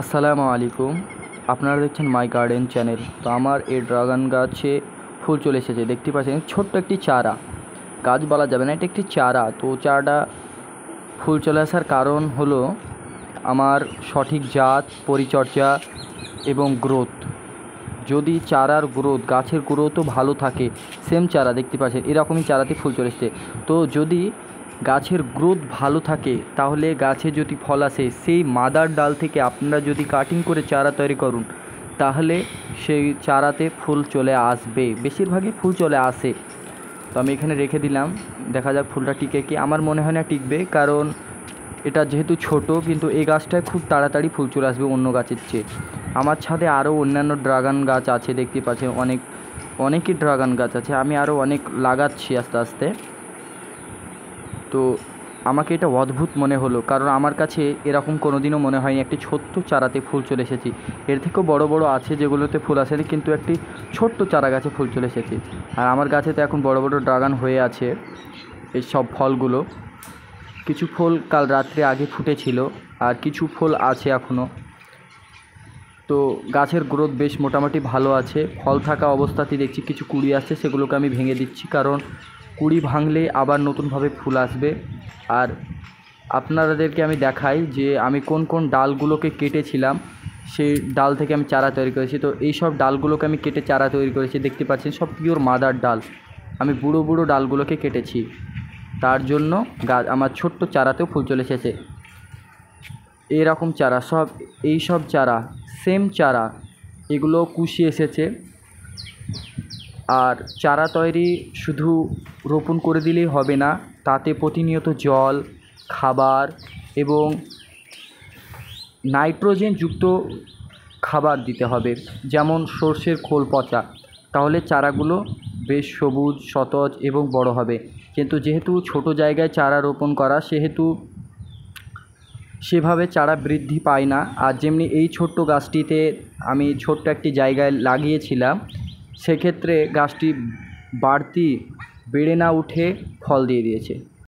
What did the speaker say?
আসসালামু আলাইকুম। আপনারা দেখছেন মাই গার্ডেন চ্যানেল। তো আমার এই ড্রাগন গাছে ফুল চলে এসেছে, দেখতে পাচ্ছেন। ছোট্ট একটি চারা, গাছ বলা যাবে না, এটা একটি চারা। তো চারাটা ফুল চলে আসার কারণ হলো আমার সঠিক জাত, পরিচর্যা এবং গ্রোথ। যদি চারার গ্রোথ, গাছের গ্রোথও ভালো থাকে, সেম চারা দেখতে পাচ্ছেন এরকমই চারাতে ফুল চলে এসেছে। তো যদি গাছের গ্রোথ ভালো থাকে তাহলে গাছে যদি ফল আসে, সেই মাদার ডাল থেকে আপনারা যদি কাটিং করে চারা তৈরি করুন তাহলে সেই চারাতে ফুল চলে আসবে, বেশিরভাগই ফুল চলে আসে। তো আমি এখানে রেখে দিলাম, দেখা যাক ফুলটা টিকে কি। আমার মনে হয় না টিকবে, কারণ এটা যেহেতু ছোট, কিন্তু এই গাছটায় খুব তাড়াতাড়ি ফুল চলে আসবে অন্য গাছের চেয়ে। আমার ছাদে আরও অন্যান্য ড্রাগন গাছ আছে, দেখতে পাচ্ছেন অনেকই ড্রাগন গাছ আছে। আমি আরও অনেক লাগাচ্ছি আস্তে আস্তে। তো আমাকে এটা অদ্ভুত মনে হলো, কারণ আমার কাছে এরকম কোনো দিনও মনে হয়নি একটি ছোট্ট চারাতে ফুল চলে এসেছি। এর থেকেও বড় বড় আছে যেগুলোতে ফুল আসেনি, কিন্তু একটি ছোট্ট চারা গাছে ফুল চলে এসেছে। আর আমার গাছে তো এখন বড় বড় ড্রাগন হয়ে আছে এই সব ফলগুলো। কিছু ফুল কাল রাত্রে আগে ফুটেছিল, আর কিছু ফুল আছে এখনও। তো গাছের গ্রোথ বেশ মোটামুটি ভালো আছে। ফল থাকা অবস্থাতেই দেখছি কিছু কুঁড়ি আসছে, সেগুলোকে আমি ভেঙে দিচ্ছি, কারণ কুঁড়ি ভাঙলে আবার নতুনভাবে ফুল আসবে। আর আপনাদেরকে আমি দেখাই যে আমি কোন কোন ডালগুলোকে কেটেছিলাম, সেই ডাল থেকে আমি চারা তৈরি করেছি। তো এই সব ডালগুলোকে আমি কেটে চারা তৈরি করেছি, দেখতে পাচ্ছেন সব পিওর মাদার ডাল। আমি বুড়ো বুড়ো ডালগুলোকে কেটেছি, তার জন্য গাছ আমার ছোট্ট চারাতেও ফুল চলে এসেছে। এরকম চারা সব, এই সব চারা সেম চারা, এগুলো কুশি এসেছে। আর চারা তৈরি শুধু রোপণ করে দিলেই হবে না, তাতে প্রতিনিয়ত জল, খাবার এবং নাইট্রোজেনযুক্ত খাবার দিতে হবে, যেমন সর্ষের খোল পচা। তাহলে চারাগুলো বেশ সবুজ, সতেজ এবং বড় হবে। কিন্তু যেহেতু ছোট জায়গায় চারা রোপণ করা, সেহেতু সেভাবে চারা বৃদ্ধি পায় না। আর যেমনি এই ছোট্ট গাছটিতে আমি ছোট্ট একটি জায়গায় লাগিয়েছিলাম, সেক্ষেত্রে গাছটি বাড়তি বেড়ে না উঠে ফল দিয়ে দিয়েছে।